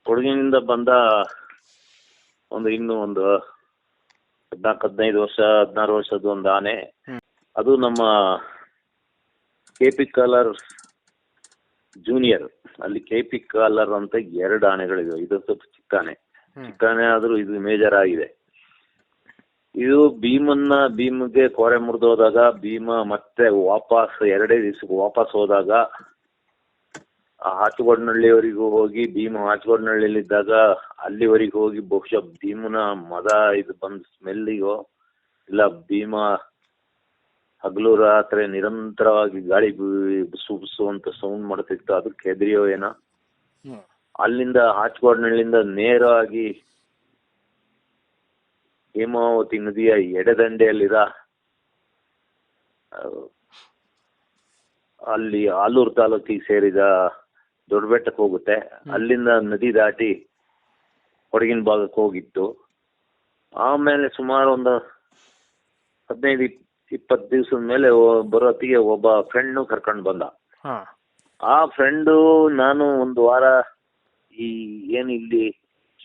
ಕೊಡಗಿನಿಂದ ಬಂದ ಇನ್ನೂ 14-15 ವರ್ಷ 16 ವರ್ಷದ ಒಂದು ಆನೆ. ಅದು ನಮ್ಮ ಕೆಪಿ ಕಲರ್ ಜೂನಿಯರ್. ಅಲ್ಲಿ ಕೆಪಿ ಕಲರ್ ಅಂತ 2 ಆನೆಗಳಿವೆ. ಇದು ಸ್ವಲ್ಪ ಚಿಕ್ಕ ಆನೆ ಆದ್ರೂ ಇದು ಮೇಜರ್ ಆಗಿದೆ. ಇದು ಭೀಮ್ಗೆ ಕೋರೆ ಮುರಿದೋದಾಗ ಭೀಮ ಮತ್ತೆ ವಾಪಸ್ 2 ದಿವಸಕ್ಕೆ ವಾಪಸ್ ಹೋದಾಗ ಹಾಚುಗೋಡ್ನಹಳ್ಳಿವರೆಗೂ ಹೋಗಿ ಭೀಮ ಹಾಚುಗೋಡ್ನಹಳ್ಳಿಲಿದ್ದಾಗ ಅಲ್ಲಿವರೆಗೂ ಹೋಗಿ ಬಹುಶಃ ಭೀಮನ ಮದ ಇದು ಬಂದು ಸ್ಮೆಲ್ಲಿಗೋ ಇಲ್ಲ ಭೀಮ ಹಗಲು ರಾತ್ರಿ ನಿರಂತರವಾಗಿ ಗಾಳಿ ಬುಸು ಅಂತ ಸೌಂಡ್ ಮಾಡ್ತಿತ್ತು, ಅದಕ್ಕೆ ಹೆದರಿಯೋ ಏನೋ. ಅಲ್ಲಿಂದ ಹಾಚುಗೋಡ್ನಹಳ್ಳಿಯಿಂದ ನೇರವಾಗಿ ಹೇಮಾವತಿ ನದಿಯ ಎಡದಂಡೆಯಲ್ಲಿರ ಅಲ್ಲಿ ಆಲೂರು ತಾಲೂಕಿಗೆ ಸೇರಿದ ದೊಡ್ಡಬೆಟ್ಟಕ್ಕೆ ಹೋಗುತ್ತೆ. ಅಲ್ಲಿಂದ ನದಿ ದಾಟಿ ಕೊಡಗಿನ ಭಾಗಕ್ಕೆ ಹೋಗಿತ್ತು. ಆಮೇಲೆ ಸುಮಾರು ಒಂದು 15-20 ದಿವಸದ ಮೇಲೆ ಬರೋತ್ತಿಗೆ ಒಬ್ಬ ಫ್ರೆಂಡ್ನು ಕರ್ಕೊಂಡು ಬಂದ. ಆ ಫ್ರೆಂಡು ನಾನು ಒಂದು ವಾರ ಇಲ್ಲಿ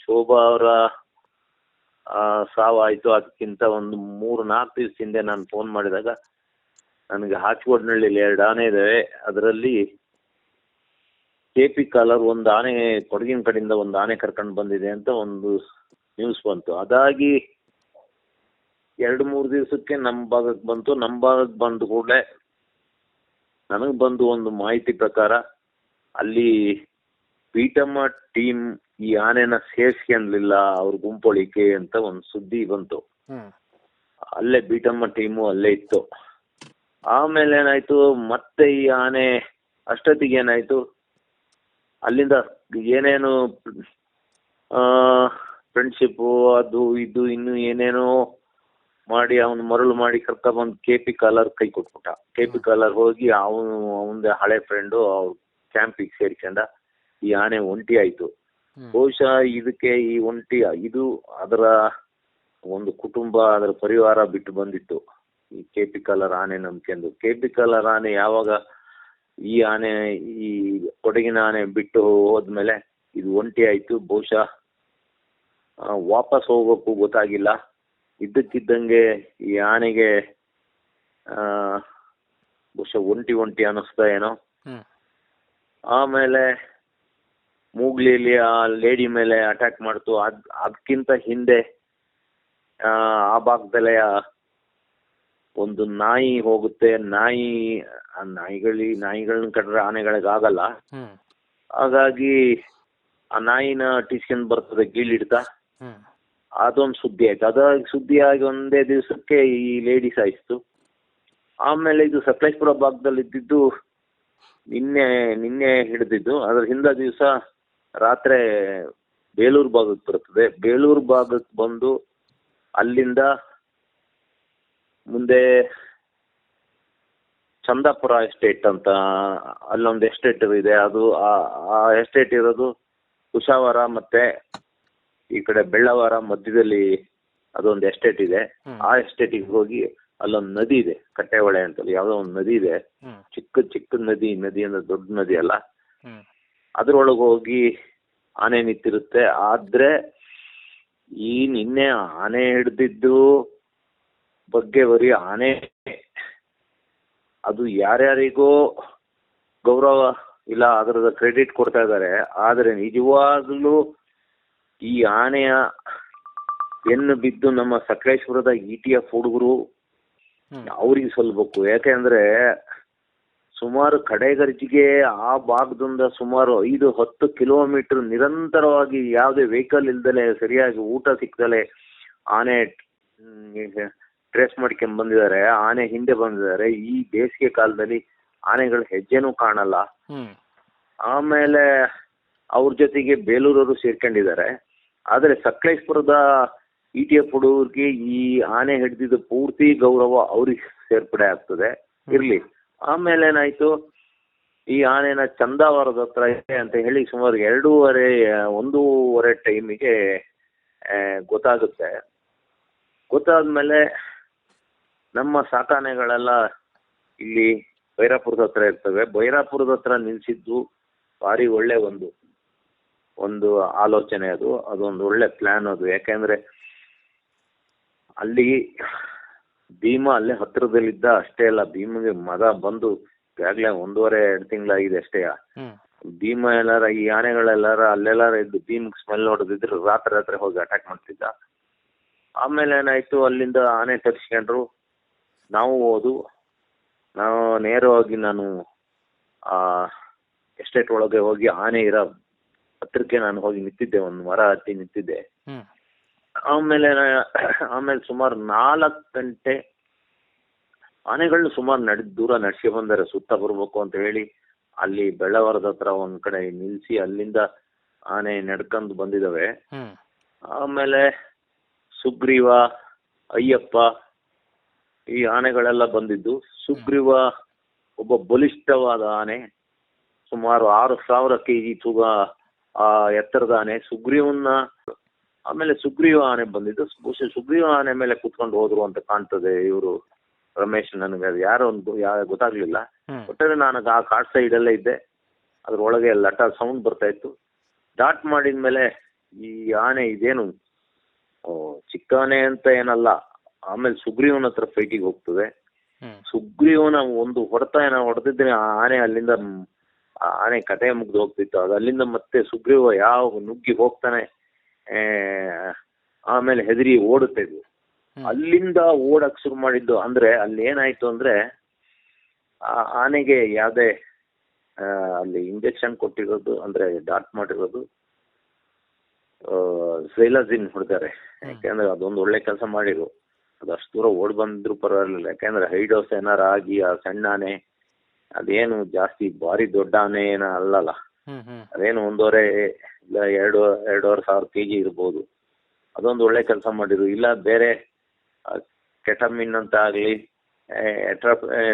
ಶೋಭಾ ಅವರ ಸಾವಾಯ್ತು ಅದಕ್ಕಿಂತ ಒಂದು 3-4 ದಿವಸ ಹಿಂದೆ ನಾನು ಫೋನ್ ಮಾಡಿದಾಗ ನನಗೆ ಹಾಚುಗೋಡ್ನಹಳ್ಳಿಲಿ 2 ಆನೆ ಇದಾವೆ, ಅದರಲ್ಲಿ ಕೆಪಿ ಕಾಲರ್ ಒಂದು ಆನೆ ಕೊಡಗಿನ ಕಡೆಯಿಂದ ಒಂದು ಆನೆ ಕರ್ಕೊಂಡು ಬಂದಿದೆ ಅಂತ ಒಂದು ನ್ಯೂಸ್ ಬಂತು. ಅದಾಗಿ 2-3 ದಿವಸಕ್ಕೆ ನಮ್ಮ ಭಾಗಕ್ಕೆ ಬಂತು. ನಮ್ಮ ಭಾಗಕ್ಕೆ ಬಂದ ಕೂಡಲೇ ನನಗೆ ಬಂದು ಒಂದು ಮಾಹಿತಿ ಪ್ರಕಾರ ಅಲ್ಲಿ ಪೀಠಮ್ಮ ಟೀಮ್ ಈ ಆನೆನ ಸೇರ್ಸ್ಕೊಂಡ್ಲಿಲ್ಲ ಅವ್ರ ಗುಂಪೊಳಿಕೆ ಅಂತ ಒಂದು ಸುದ್ದಿ ಬಂತು. ಅಲ್ಲೇ ಬೀಟಮ್ಮ ಟೀಮು ಅಲ್ಲೇ ಇತ್ತು. ಆಮೇಲೆ ಏನಾಯ್ತು, ಮತ್ತೆ ಈ ಆನೆ ಅಷ್ಟೊತ್ತಿಗೆ ಏನಾಯ್ತು, ಅಲ್ಲಿಂದ ಏನೇನು ಫ್ರೆಂಡ್ಶಿಪ್ಪು ಅದು ಇದು ಇನ್ನು ಏನೇನೋ ಮಾಡಿ ಅವನು ಮರಳು ಮಾಡಿ ಕರ್ಕೊಂಡ್ಬಂದು ಕೆಪಿ ಕಾಲರ್ ಕೈ ಕೊಟ್ಬಿಟ್ಟ. ಕೆಪಿ ಕಾಲರ್ ಹೋಗಿ ಅವನದೇ ಹಳೆ ಫ್ರೆಂಡು ಅವ್ರ ಕ್ಯಾಂಪಿಗೆ ಸೇರ್ಕೊಂಡ. ಈ ಆನೆ ಒಂಟಿ ಆಯ್ತು. ಬಹುಶಃ ಇದಕ್ಕೆ ಈ ಒಂಟಿ ಇದು ಅದರ ಒಂದು ಕುಟುಂಬ ಅದರ ಪರಿವಾರ ಬಿಟ್ಟು ಬಂದಿತ್ತು ಈ ಕೆಪಿ ಕಲರ್ ಆನೆ ನಂಬ್ಕೊಂಡು. ಕೆಪಿ ಕಲರ್ ಆನೆ ಯಾವಾಗ ಈ ಕೊಡಗಿನ ಆನೆ ಬಿಟ್ಟು ಹೋದ್ಮೇಲೆ ಇದು ಒಂಟಿ ಆಯ್ತು. ಬಹುಶಃ ವಾಪಸ್ ಹೋಗೋಕ್ಕೂ ಗೊತ್ತಾಗಿಲ್ಲ. ಇದ್ದಕ್ಕಿದ್ದಂಗೆ ಈ ಆನೆಗೆ ಬಹುಶಃ ಒಂಟಿ ಅನ್ನಿಸ್ತಾ ಏನೋ. ಆಮೇಲೆ ಮೂಗ್ಲಿಲಿ ಆ ಲೇಡಿ ಮೇಲೆ ಅಟ್ಯಾಕ್ ಮಾಡ್ತು. ಅದಕ್ಕಿಂತ ಹಿಂದೆ ಆ ಭಾಗದಲ್ಲೇ ಒಂದು ನಾಯಿ ಹೋಗುತ್ತೆ. ನಾಯಿಗಳನ್ನ ಕಡ್ರೆ ಆನೆಗಳಿಗಾಗಲ್ಲ. ಹಾಗಾಗಿ ಆ ನಾಯಿನ ಟಿಸ್ಕೊಂಡ್ ಬರ್ತದೆ ಗೀಳಿಡ್ತಾ. ಅದೊಂದು ಸುದ್ದಿ ಆಯ್ತು. ಅದಾಗಿ ಸುದ್ದಿಯಾಗಿ ಒಂದೇ ದಿವಸಕ್ಕೆ ಈ ಲೇಡಿ ಸಾಯಿಸ್ತು. ಆಮೇಲೆ ಇದು ಸಕಲೇಶ್ಪುರ ಭಾಗದಲ್ಲಿ ಇದ್ದಿದ್ದು ನಿನ್ನೆ ಹಿಡಿದಿದ್ದು. ಅದ್ರ ಹಿಂದ ದಿವಸ ರಾತ್ರಿ ಬೇಲೂರು ಭಾಗಕ್ಕೆ ಬರ್ತದೆ. ಬೇಲೂರು ಭಾಗಕ್ಕೆ ಬಂದು ಅಲ್ಲಿಂದ ಮುಂದೆ ಚಂದಾಪುರ ಎಸ್ಟೇಟ್ ಅಂತ ಅಲ್ಲೊಂದು ಎಸ್ಟೇಟ್ ಇದೆ. ಅದು ಆ ಎಸ್ಟೇಟ್ ಇರೋದು ಕುಶಾವರ ಮತ್ತೆ ಈ ಕಡೆ ಬೆಳ್ಳವಾರ ಮಧ್ಯದಲ್ಲಿ ಅದೊಂದು ಎಸ್ಟೇಟ್ ಇದೆ. ಆ ಎಸ್ಟೇಟಿಗೆ ಹೋಗಿ ಅಲ್ಲೊಂದು ನದಿ ಇದೆ, ಕಟ್ಟೆಹೊಳೆ ಅಂತ ಯಾವ್ದೋ ಒಂದು ನದಿ ಇದೆ. ಚಿಕ್ಕ ನದಿ ಅಂದ್ರೆ ದೊಡ್ಡ ನದಿ ಅಲ್ಲ. ಅದ್ರೊಳಗೆ ಹೋಗಿ ಆನೆ ನಿಂತಿರುತ್ತೆ. ಆದ್ರೆ ಈ ನಿನ್ನೆ ಆನೆ ಹಿಡ್ದಿದ್ದು ಬಗ್ಗೆ ಬರೀ ಆನೆ ಅದು ಯಾರ್ಯಾರಿಗೋ ಗೌರವ ಇಲ್ಲ ಅದರದ ಕ್ರೆಡಿಟ್ ಕೊಡ್ತಾ ಇದ್ದಾರೆ. ಆದ್ರೆ ನಿಜವಾಗ್ಲೂ ಈ ಆನೆಯ ಬೆನ್ನು ಬಿದ್ದು ನಮ್ಮ ಸಕಲೇಶ್ಪುರದ ETF ಹುಡುಗರು ಅವ್ರಿಗೆ ಸಲ್ಬೇಕು. ಯಾಕೆಂದ್ರೆ ಸುಮಾರು ಕಡೆಗರ್ಜಿಗೆ ಆ ಭಾಗದಿಂದ ಸುಮಾರು 5-10 ಕಿಲೋಮೀಟರ್ ನಿರಂತರವಾಗಿ ಯಾವುದೇ ವೆಹಿಕಲ್ ಇಲ್ದಲೆ ಸರಿಯಾಗಿ ಊಟ ಸಿಕ್ಕದಲೆ ಆನೆ ಟ್ರೇಸ್ ಮಾಡ್ಕೊಂಡ್ ಬಂದಿದ್ದಾರೆ. ಆನೆ ಹಿಂದೆ ಬಂದಿದ್ದಾರೆ. ಈ ಬೇಸಿಗೆ ಕಾಲದಲ್ಲಿ ಆನೆಗಳ ಹೆಜ್ಜೆನೂ ಕಾಣಲ್ಲ. ಆಮೇಲೆ ಅವ್ರ ಜೊತೆಗೆ ಬೇಲೂರವರು ಸೇರ್ಕೊಂಡಿದ್ದಾರೆ. ಆದ್ರೆ ಸಕಲೇಶ್ಪುರದ ETF ಹುಡುಗರಿಗೆ ಈ ಆನೆ ಹಿಡಿದಿದ್ದು ಪೂರ್ತಿ ಗೌರವ ಅವ್ರಿಗೆ ಸೇರ್ಪಡೆ ಆಗ್ತದೆ. ಇರ್ಲಿ. ಆಮೇಲೆ ಏನಾಯ್ತು, ಈ ಆನೆನ ಚಂದಾವರದ ಹತ್ರ ಇದೆ ಅಂತ ಹೇಳಿ ಸುಮಾರು 1:30 ಟೈಮಿಗೆ ಗೊತ್ತಾಗುತ್ತೆ. ಗೊತ್ತಾದ್ಮೇಲೆ ನಮ್ಮ ಸಾಕಾನೆಗಳೆಲ್ಲ ಇಲ್ಲಿ ಬೈರಾಪುರದ ಹತ್ರ ಇರ್ತವೆ. ಬೈರಾಪುರದ ಹತ್ರ ನಿಲ್ಸಿದ್ದು ಭಾರಿ ಒಳ್ಳೆ ಒಂದು ಒಂದು ಆಲೋಚನೆ ಅದು. ಅದೊಂದು ಒಳ್ಳೆ ಪ್ಲಾನ್ ಅದು. ಯಾಕೆಂದ್ರೆ ಅಲ್ಲಿ ಭೀಮ ಅಲ್ಲೇ ಹತ್ರದಲ್ಲಿದ್ದ. ಅಷ್ಟೇ ಅಲ್ಲ, ಭೀಮಗೆ ಮದ ಬಂದು ಈಗಾಗಲೇ 1.5-2 ತಿಂಗಳಾಗಿದೆ ಅಷ್ಟೇ. ಭೀಮ ಎಲ್ಲಾರ ಈ ಆನೆಗಳೆಲ್ಲಾರ ಅಲ್ಲೆಲ್ಲಾರ ಇದ್ದು ಭೀಮ್ಗೆ ಸ್ಮೆಲ್ ಹೊಡೆದಿದ್ರು ರಾತ್ರಿ ಹೋಗಿ ಅಟ್ಯಾಕ್ ಮಾಡ್ತಿದ್ದ. ಆಮೇಲೆ ಏನಾಯ್ತು, ಅಲ್ಲಿಂದ ಆನೆ ತರಿಸ್ಕೊಂಡ್ರು. ನಾವು ನಾವು ನೇರವಾಗಿ ನಾನು ಎಸ್ಟೇಟ್ ಒಳಗೆ ಹೋಗಿ ಆನೆ ಇರೋ ಹತ್ರಕ್ಕೆ ನಾನು ಹೋಗಿ ನಿಂತಿದ್ದೆ, ಒಂದು ಮರ ಹತ್ತಿ ನಿಂತಿದ್ದೆ. ಆಮೇಲೆ ಸುಮಾರು 4 ಗಂಟೆ ಆನೆಗಳನ್ನ ಸುಮಾರು ದೂರ ನಡ್ಸಿ ಬಂದರೆ ಸುತ್ತ ಬರ್ಬೇಕು ಅಂತ ಹೇಳಿ ಅಲ್ಲಿ ಬೆಳ್ಳವಾರದ ಹತ್ರ ಒಂದ್ ಕಡೆ ನಿಲ್ಸಿ ಅಲ್ಲಿಂದ ಆನೆ ನಡ್ಕೊಂಡು ಬಂದಿದ್ದಾವೆ. ಆಮೇಲೆ ಸುಗ್ರೀವ, ಅಯ್ಯಪ್ಪ ಈ ಆನೆಗಳೆಲ್ಲ ಬಂದಿದ್ದು. ಸುಗ್ರೀವ ಒಬ್ಬ ಬಲಿಷ್ಠವಾದ ಆನೆ, ಸುಮಾರು 6,000 kg ತೂಗ ಎತ್ತರದ ಆನೆ. ಆಮೇಲೆ ಸುಗ್ರೀವ ಆನೆ ಬಂದಿದ್ದು. ಸುಗ್ರೀವ ಆನೆ ಮೇಲೆ ಕುತ್ಕೊಂಡು ಹೋದ್ರು ಅಂತ ಕಾಣ್ತದೆ ಇವರು ರಮೇಶ್. ನನಗೆ ಅದು ಯಾರೋ ಒಂದು ಗೊತ್ತಾಗ್ಲಿಲ್ಲ. ಒಟ್ಟಾರೆ ನಾನು ಆ ಕಾಡ್ ಸೈಡ್ ಅಲ್ಲೇ ಇದ್ದೆ. ಅದ್ರೊಳಗೆ ಲಟ ಸೌಂಡ್ ಬರ್ತಾ ಇತ್ತು. ಡಾಟ್ ಮಾಡಿದ್ಮೇಲೆ ಈ ಆನೆ ಇದೇನು ಚಿಕ್ಕ ಆನೆ ಅಂತ ಏನಲ್ಲ. ಆಮೇಲೆ ಸುಗ್ರೀವನ ಹತ್ರ ಫೈಟಿಗೆ ಹೋಗ್ತದೆ. ಸುಗ್ರೀವನ ಒಂದು ಹೊಡೆದಿದ್ರೆ ಆನೆ ಅಲ್ಲಿಂದ ಆನೆ ಕತೆ ಮುಗ್ದು ಹೋಗ್ತಿತ್ತು. ಅದು ಅಲ್ಲಿಂದ ಮತ್ತೆ ಸುಗ್ರೀವ ಯಾವ ನುಗ್ಗಿ ಹೋಗ್ತಾನೆ. ಆಮೇಲೆ ಹೆದರಿ ಓಡುತ್ತೆ ಇದು. ಅಲ್ಲಿಂದ ಓಡಕ್ ಶುರು ಮಾಡಿದ್ದು. ಅಂದ್ರೆ ಅಲ್ಲಿ ಏನಾಯ್ತು ಅಂದ್ರೆ ಆ ಆನೆಗೆ ಯಾವ್ದೇ ಅಲ್ಲಿ ಇಂಜೆಕ್ಷನ್ ಕೊಟ್ಟಿರೋದು, ಅಂದ್ರೆ ಡಾಟ್ ಮಾಡಿರೋದು ಸೈಲಜಿನ್ ಹೊಡೆದಾರೆ. ಯಾಕೆಂದ್ರೆ ಅದೊಂದು ಒಳ್ಳೆ ಕೆಲಸ ಮಾಡಿರು. ಅದು ಅಷ್ಟು ದೂರ ಓಡ್ ಬಂದ್ರು ಪರವಾಗಿಲ್ಲ. ಯಾಕೆಂದ್ರೆ ಹೈಡೋಸ್ ಏನಾರ ಆಗಿ ಆ ಸಣ್ಣ ಆನೆ ಅದೇನು ಜಾಸ್ತಿ ಭಾರಿ ದೊಡ್ಡ ಆನೆ ಏನ ಅಲ್ಲಲ್ಲ, ಅದೇನು 1.5 ಇಲ್ಲ 2,500 kg ಇರ್ಬೋದು. ಅದೊಂದು ಒಳ್ಳೆ ಕೆಲಸ ಮಾಡಿರು. ಇಲ್ಲ ಬೇರೆ ಕೆಟಮಿನ್ ಅಂತ ಆಗ್ಲಿ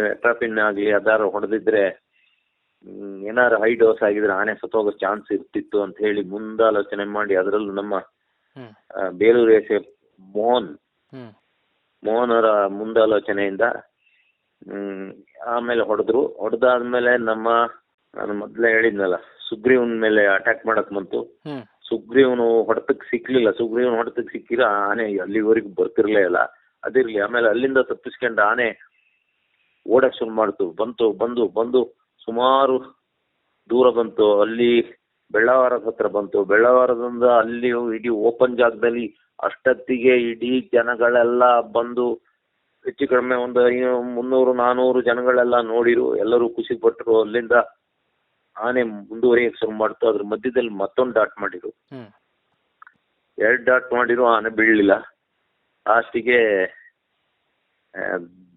ಎಟ್ರಾಪಿನ್ ಆಗ್ಲಿ ಅದಾರು ಹೊಡೆದಿದ್ರೆ ಏನಾರು ಹೈ ಡೋಸ್ ಆಗಿದ್ರೆ ಆನೆ ಸತ್ತೋಗೋ ಚಾನ್ಸ್ ಇರ್ತಿತ್ತು ಅಂತ ಹೇಳಿ ಮುಂದಾಲೋಚನೆ ಮಾಡಿ, ಅದರಲ್ಲೂ ನಮ್ಮ ಬೇಲೂರು ಎಸ್ ಎ ಮೋಹನ್ ಅವರ ಮುಂದಾಲೋಚನೆಯಿಂದ ಆಮೇಲೆ ಹೊಡೆದಾದ್ಮೇಲೆ ನಾನು ಮೊದ್ಲೇ ಹೇಳಿದ್ನಲ್ಲ, ಸುಗ್ರೀವನ್ ಮೇಲೆ ಅಟ್ಯಾಕ್ ಮಾಡಕ್ ಬಂತು. ಸುಗ್ರೀವನು ಹೊಡೆತಕ್ಕೆ ಸಿಕ್ಕಿಲ್ಲ. ಆನೆ ಅಲ್ಲಿವರೆಗೂ ಬರ್ತಿರ್ಲೇ ಇಲ್ಲ. ಅದಿರ್ಲಿ. ಆಮೇಲೆ ಅಲ್ಲಿಂದ ತಪ್ಪಿಸ್ಕೊಂಡು ಆನೆ ಓಡಕ್ ಶುರು ಮಾಡ್ತು. ಬಂದು ಸುಮಾರು ದೂರ ಬಂತು. ಅಲ್ಲಿ ಬೆಳ್ಳವಾರದ ಹತ್ರ ಬಂತು. ಬೆಳ್ಳವಾರದಿಂದ ಅಲ್ಲಿ ಇಡೀ ಓಪನ್ ಜಾಗದಲ್ಲಿ ಅಷ್ಟೊತ್ತಿಗೆ ಇಡೀ ಜನಗಳೆಲ್ಲ ಬಂದು ಹೆಚ್ಚು ಕಡಿಮೆ ಒಂದು 300-400 ಜನಗಳೆಲ್ಲ ನೋಡಿರು. ಎಲ್ಲರೂ ಖುಷಿ ಪಟ್ಟರು. ಅಲ್ಲಿಂದ ಆನೆ ಮುಂದುವರಿಯಕ್ಕೆ ಶುರು ಮಾಡ್ತು. ಅದ್ರ ಮಧ್ಯದಲ್ಲಿ ಮತ್ತೊಂದು ಡಾಟ್ ಮಾಡಿರು. 2 ಡಾಟ್ ಮಾಡಿರು. ಆನೆ ಬೀಳಲಿಲ್ಲ. ಲಾಸ್ಟಿಗೆ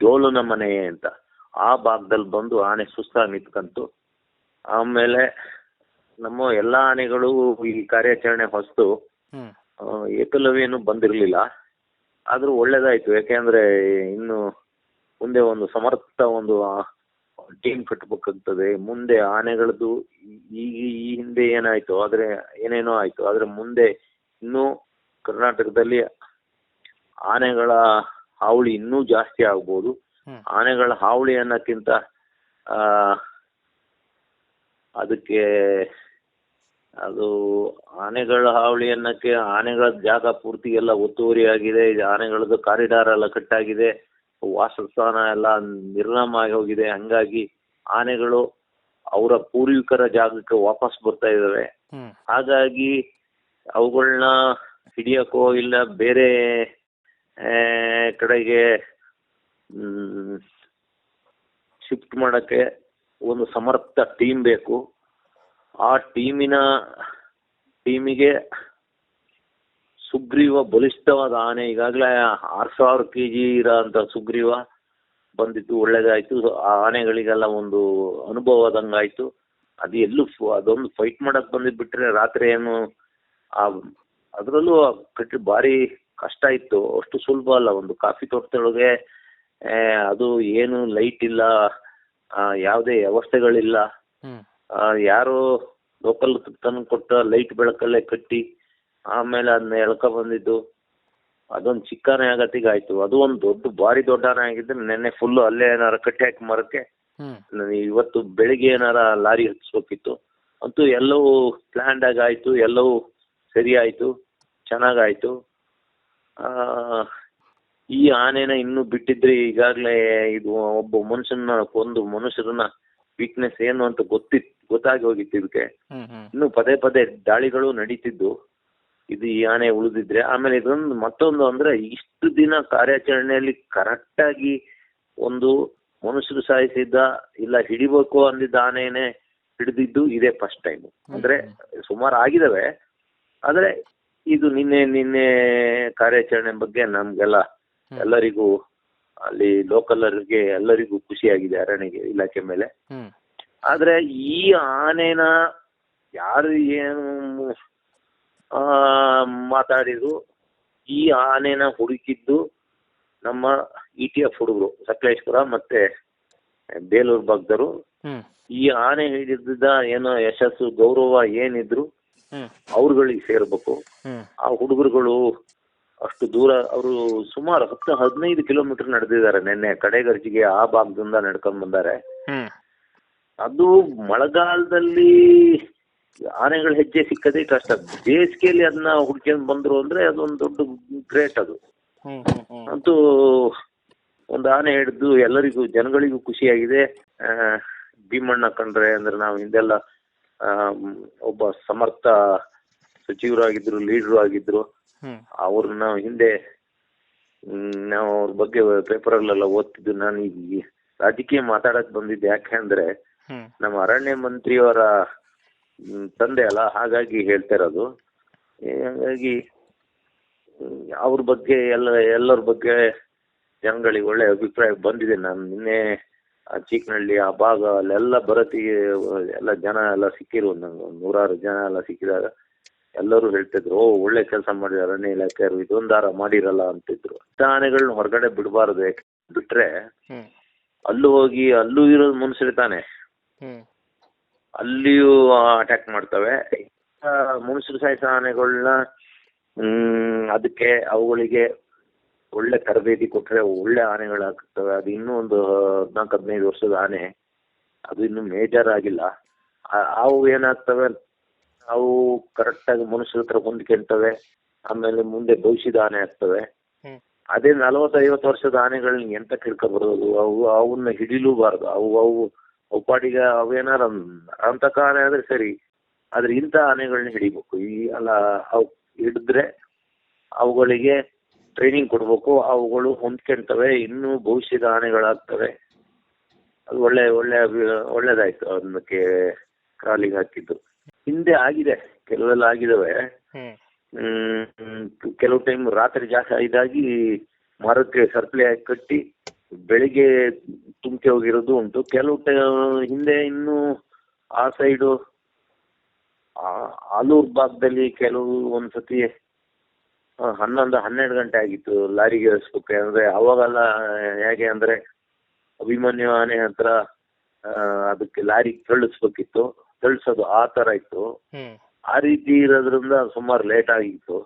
ಡೋಲುನ ಮನೆ ಅಂತ ಆ ಭಾಗದಲ್ಲಿ ಬಂದು ಆನೆ ಸುಸ್ತಾಗಿ ನಿಂತ್ಕಂತು. ಆಮೇಲೆ ನಮ್ಮ ಎಲ್ಲಾ ಆನೆಗಳು ಈ ಕಾರ್ಯಾಚರಣೆ ಹೊಸ್ತು. ಏಕಲವ್ಯನು ಬಂದಿರ್ಲಿಲ್ಲ. ಆದ್ರೂ ಒಳ್ಳೇದಾಯ್ತು. ಯಾಕೆಂದ್ರೆ ಇನ್ನು ಮುಂದೆ ಒಂದು ಸಮರ್ಥ ಒಂದು ಟೀಮ್ ಕಟ್ಟಬೇಕಾಗ್ತದೆ. ಮುಂದೆ ಆನೆಗಳದ್ದು ಈ ಹಿಂದೆ ಏನಾಯ್ತು ಆದ್ರೆ ಏನೇನೋ ಆಯ್ತು. ಆದ್ರೆ ಮುಂದೆ ಇನ್ನೂ ಕರ್ನಾಟಕದಲ್ಲಿ ಆನೆಗಳ ಹಾವಳಿ ಇನ್ನೂ ಜಾಸ್ತಿ ಆಗ್ಬೋದು. ಆನೆಗಳ ಹಾವಳಿ ಅನ್ನಕ್ಕಿಂತ ಅದಕ್ಕೆ ಅದು ಆನೆಗಳ ಹಾವಳಿ ಅನ್ನಕ್ಕೆ ಆನೆಗಳ ಜಾಗ ಪೂರ್ತಿ ಎಲ್ಲ ಒತ್ತುವರಿ ಆಗಿದೆ. ಆನೆಗಳದ್ದು ಕಾರಿಡಾರ್ ಎಲ್ಲ ಕಟ್ಟಾಗಿದೆ. ವಾಸಸ್ಥಾನ ಎಲ್ಲ ನಿರ್ನಾಮ ಆಗಿ ಹೋಗಿದೆ. ಹಂಗಾಗಿ ಆನೆಗಳು ಅವರ ಪೂರ್ವಿಕರ ಜಾಗಕ್ಕೆ ವಾಪಸ್ ಬರ್ತಾ ಇದಾವೆ. ಹಾಗಾಗಿ ಅವುಗಳನ್ನ ಹಿಡಿಯಕ್ಕೋ ಇಲ್ಲ ಬೇರೆ ಕಡೆಗೆ ಶಿಫ್ಟ್ ಮಾಡಕ್ಕೆ ಒಂದು ಸಮರ್ಥ ಟೀಮ್ ಬೇಕು. ಆ ಟೀಮಿಗೆ ಸುಗ್ರೀವ ಬಲಿಷ್ಠವಾದ ಆನೆ. ಈಗಾಗಲೇ 6,000 kg ಇರೋ ಅಂತ ಸುಗ್ರೀವ ಬಂದಿದ್ದು ಒಳ್ಳೇದಾಯ್ತು. ಆ ಆನೆಗಳಿಗೆಲ್ಲ ಒಂದು ಅನುಭವ ಆದಂಗಾಯ್ತು. ಅದೊಂದು ಫೈಟ್ ಮಾಡಕ್ ಬಂದಿದ್ಬಿಟ್ರೆ ರಾತ್ರಿ ಏನು ಅದ್ರಲ್ಲೂ ಭಾರಿ ಕಷ್ಟ ಇತ್ತು. ಅಷ್ಟು ಸುಲಭ ಅಲ್ಲ. ಒಂದು ಕಾಫಿ ತೋಟದೊಳಗೆ ಅದು ಏನು ಲೈಟ್ ಇಲ್ಲ, ಯಾವುದೇ ವ್ಯವಸ್ಥೆಗಳಿಲ್ಲ. ಯಾರೋ ಲೋಕಲ್ ತಂದು ಕೊಟ್ಟ ಲೈಟ್ ಬೆಳಕಲ್ಲೇ ಕಟ್ಟಿ ಆಮೇಲೆ ಅದನ್ನ ಎಳ್ಕ ಬಂದಿದ್ದು. ಅದೊಂದು ಚಿಕ್ಕಾನೆ ಆಗತ್ತಿಗೆ ಆಯ್ತು. ಅದು ಒಂದು ಭಾರಿ ದೊಡ್ಡ ಆನೆ ಆಗಿದ್ರೆ ನೆನ್ನೆ ಫುಲ್ಲು ಅಲ್ಲೇ ಏನಾರ ಕಟ್ಟಿ ಹಾಕಿ ಮರಕ್ಕೆ ಇವತ್ತು ಬೆಳಿಗ್ಗೆ ಏನಾರ ಲಾರಿ ಹತ್ಸ್ಬೇಕಿತ್ತು. ಅಂತೂ ಎಲ್ಲವೂ ಪ್ಲ್ಯಾಂಡ್ ಆಗಿ ಆಯಿತು, ಎಲ್ಲವೂ ಸರಿ ಆಯಿತು, ಚೆನ್ನಾಗಾಯಿತು. ಈ ಆನೆನ ಇನ್ನೂ ಬಿಟ್ಟಿದ್ರೆ ಈಗಾಗಲೇ ಇದು ಒಬ್ಬ ಮನುಷ್ಯರನ್ನ ವೀಕ್ನೆಸ್ ಏನು ಅಂತ ಗೊತ್ತಾಗಿ ಹೋಗಿತ್ತು ಇದಕ್ಕೆ. ಇನ್ನು ಪದೇ ಪದೇ ದಾಳಿಗಳು ನಡೀತಿದ್ದು ಇದು ಈ ಆನೆ ಉಳಿದಿದ್ರೆ. ಆಮೇಲೆ ಮತ್ತೊಂದು ಅಂದ್ರೆ ಇಷ್ಟು ದಿನ ಕಾರ್ಯಾಚರಣೆಯಲ್ಲಿ ಕರೆಕ್ಟಾಗಿ ಒಂದು ಮನುಷ್ಯರು ಸಾಯಿಸಿದ್ದ ಇಲ್ಲ ಹಿಡಿಬೇಕು ಅಂದಿದ್ದ ಆನೆನೇ ಹಿಡಿದಿದ್ದು ಇದೇ ಫಸ್ಟ್ ಟೈಮ್. ಅಂದ್ರೆ ಸುಮಾರು ಆಗಿದಾವೆ, ಆದ್ರೆ ಇದು ನಿನ್ನೆ ಕಾರ್ಯಾಚರಣೆ ಬಗ್ಗೆ ನಮ್ಗೆಲ್ಲ ಎಲ್ಲರಿಗೂ ಅಲ್ಲಿ ಲೋಕಲರ್ಗೆ ಎಲ್ಲರಿಗೂ ಖುಷಿಯಾಗಿದೆ ಅರಣ್ಯ ಇಲಾಖೆ ಮೇಲೆ. ಆದ್ರೆ ಈ ಆನೆನ ಯಾರು ಏನು ಮಾತಾಡಿದ್ರು, ಈ ಆನೆನ ಹುಡುಕಿದ್ದು ನಮ್ಮ ETF ಹುಡುಗರು ಸಕಲೇಶ್ಪುರ ಮತ್ತೆ ಬೇಲೂರು ಭಾಗದವರು. ಈ ಆನೆ ಹಿಡಿದ ಏನೋ ಯಶಸ್ಸು ಗೌರವ ಏನಿದ್ರು ಅವ್ರುಗಳಿಗೆ ಸೇರ್ಬೇಕು. ಆ ಹುಡುಗರುಗಳು ಅಷ್ಟು ದೂರ ಅವರು ಸುಮಾರು 10-15 ಕಿಲೋಮೀಟರ್ ನಡೆದಿದ್ದಾರೆ. ನಿನ್ನೆ ಕಡೆಗರ್ಜಿಗೆ ಆ ಭಾಗದಿಂದ ನಡ್ಕೊಂಡ್ ಬಂದಾರೆ. ಅದು ಮಳೆಗಾಲದಲ್ಲಿ ಆನೆಗಳ ಹೆಜ್ಜೆ ಸಿಕ್ಕದೇ ಕಷ್ಟ. ಬೇಸಿಗೆಯಲ್ಲಿ ಅದನ್ನ ಹುಡ್ಕೊಂಡ್ ಬಂದ್ರು ಅಂದ್ರೆ ಅದೊಂದು ದೊಡ್ಡ ಗ್ರೇಟ್ ಅದು. ಅಂತೂ ಒಂದು ಆನೆ ಹಿಡಿದು ಎಲ್ಲರಿಗೂ ಜನಗಳಿಗೂ ಖುಷಿಯಾಗಿದೆ. ಭೀಮಣ್ಣ ಕಂಡ್ರೆ ಅಂದ್ರೆ ನಾವು ಹಿಂದೆಲ್ಲ ಒಬ್ಬ ಸಮರ್ಥ ಸಚಿವರಾಗಿದ್ರು, ಲೀಡರ್ ಆಗಿದ್ರು. ಅವ್ರನ್ನ ಹಿಂದೆ ನಾವು ಅವ್ರ ಬಗ್ಗೆ ಪೇಪರಲ್ಲೆಲ್ಲ ಓದ್ತಿದ್ದು. ನಾನು ಈಗ ರಾಜಕೀಯ ಮಾತಾಡಕ್ ಬಂದಿದ್ದೆ ಯಾಕೆಂದ್ರೆ ನಮ್ಮ ಅರಣ್ಯ ಮಂತ್ರಿಯವರ ತಂದೆ ಅಲ್ಲ, ಹಾಗಾಗಿ ಹೇಳ್ತಾ ಇರೋದು. ಹಾಗಾಗಿ ಅವ್ರ ಬಗ್ಗೆ ಎಲ್ಲರ ಬಗ್ಗೆ ಜನಗಳಿಗೆ ಒಳ್ಳೆ ಅಭಿಪ್ರಾಯ ಬಂದಿದೆ. ನಾನು ನಿನ್ನೆ ಚೀಕನಹಳ್ಳಿ ಆ ಭಾಗ ಅಲ್ಲೆಲ್ಲ ಬರತ್ತಿಗೆ ಎಲ್ಲ ಜನ ಎಲ್ಲ ಸಿಕ್ಕಿರು, ನಂಗೆ 100 ಜನ ಎಲ್ಲ ಸಿಕ್ಕಿದಾಗ ಎಲ್ಲರೂ ಹೇಳ್ತಿದ್ರು, ಒಳ್ಳೆ ಕೆಲಸ ಮಾಡಿದ್ರು ಅರಣ್ಯ ಇಲಾಖೆಯವರು, ಇದೊಂದಾರ ಮಾಡಿರಲ್ಲ ಅಂತಿದ್ರು. ಆನೆಗಳನ್ನ ಹೊರಗಡೆ ಬಿಡಬಾರ್ದು, ಬಿಟ್ರೆ ಅಲ್ಲೂ ಹೋಗಿ ಅಲ್ಲೂ ಇರೋದು ಮನುಷ್ಯರು ತಾನೆ, ಅಲ್ಲಿಯೂ ಅಟ್ಯಾಕ್ ಮಾಡ್ತವೆ. ಮನುಷ್ಯರು ಸಾಯಿಸೋ ಆನೆಗಳನ್ನ ಅದಕ್ಕೆ ಅವುಗಳಿಗೆ ಒಳ್ಳೆ ತರಬೇತಿ ಕೊಟ್ರೆ ಒಳ್ಳೆ ಆನೆಗಳಾಗ್ತವೆ. ಅದು ಇನ್ನೂ ಒಂದು 14-15 ವರ್ಷದ ಆನೆ, ಅದು ಇನ್ನೂ ಮೇಜರ್ ಆಗಿಲ್ಲ. ಅವು ಏನಾಗ್ತವೆ, ಅವು ಕರೆಕ್ಟಾಗಿ ಮನುಷ್ಯರ ಹತ್ರ ಹೊಂದ್ಕೊಂತವೆ. ಆಮೇಲೆ ಮುಂದೆ ಭವಿಷ್ಯದ ಆನೆ ಆಗ್ತವೆ. ಅದೇ 40-50 ವರ್ಷದ ಆನೆಗಳನ್ನ ಎಂತ ಬರೋದು, ಅವನ್ನ ಹಿಡಿಲೂಬಾರ್ದು. ಅವು ಪಾಟಿಗೆ ಅವೇನಾರ ಅಂತಕ ಆನೆ ಆದ್ರೆ ಸರಿ, ಆದ್ರೆ ಇಂಥ ಆನೆಗಳನ್ನ ಹಿಡಿಬೇಕು. ಅವು ಹಿಡಿದ್ರೆ ಅವುಗಳಿಗೆ ಟ್ರೈನಿಂಗ್ ಕೊಡ್ಬೇಕು, ಅವುಗಳು ಹೊಂದ್ಕೊಂತವೆ, ಇನ್ನೂ ಭವಿಷ್ಯದ ಆನೆಗಳಾಗ್ತವೆ. ಅದು ಒಳ್ಳೇದಾಯ್ತು ಅದಕ್ಕೆ ಕ್ರಾಲಿಗೆ ಹಾಕಿದ್ದು. ಹಿಂದೆ ಆಗಿದೆ, ಕೆಲವೆಲ್ಲ ಆಗಿದಾವೆ. ಕೆಲವು ಟೈಮ್ ರಾತ್ರಿ ಜಾಸ್ತಿ ಇದಾಗಿ ಮರಕ್ಕೆ ಸರ್ಪ್ಲೆ ಹಾಕಿ ಕಟ್ಟಿ ಬೆಳಿಗ್ಗೆ ತುಮ್ಕೆ ಹೋಗಿರೋದು ಉಂಟು. ಹಿಂದೆ ಇನ್ನು ಆ ಸೈಡು ಆಲೂರು ಭಾಗದಲ್ಲಿ ಕೆಲವು ಒಂದ್ಸತಿ 11-12 ಗಂಟೆ ಆಗಿತ್ತು ಲಾರಿಗೆ ಏರಿಸ್ಬೇಕು. ಅಂದ್ರೆ ಅವಾಗೆಲ್ಲ ಹೇಗೆ ಅಂದ್ರೆ ಅಭಿಮನ್ಯು ಆನೆ ಹತ್ರ ಅದಕ್ಕೆ ಲಾರಿ ತಳ್ಸೋದು ಆ ತರ ಇತ್ತು. ಆ ರೀತಿ ಇರೋದ್ರಿಂದ ಸುಮಾರು ಲೇಟ್ ಆಗಿತ್ತು.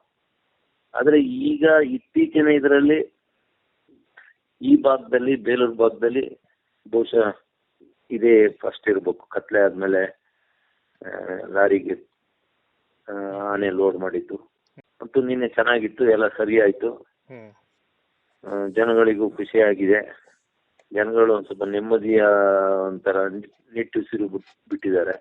ಆದ್ರೆ ಈಗ ಇತ್ತೀಚಿನ ಇದರಲ್ಲಿ ಈ ಭಾಗದಲ್ಲಿ, ಬೇಲೂರು ಭಾಗದಲ್ಲಿ ಬಹುಶಃ ಇದೇ ಫಸ್ಟ್ ಇರ್ಬೇಕು. ಕತ್ಲೆ ಆದ್ಮೇಲೆ ಲಾರಿಗೆ ಆನೆ ಲೋಡ್ ಮಾಡಿದ್ದು. ಮತ್ತು ನಿನ್ನೆ ಚೆನ್ನಾಗಿತ್ತು, ಎಲ್ಲ ಸರಿ ಆಯ್ತು. ಜನಗಳಿಗೂ ಖುಷಿಯಾಗಿದೆ. ಜನಗಳು ಒಂದ್ ಸ್ವಲ್ಪ ನೆಮ್ಮದಿಯ ಒಂಥರ ನಿಟ್ಟುಸಿರು ಬಿಟ್ಟಿದ್ದಾರೆ.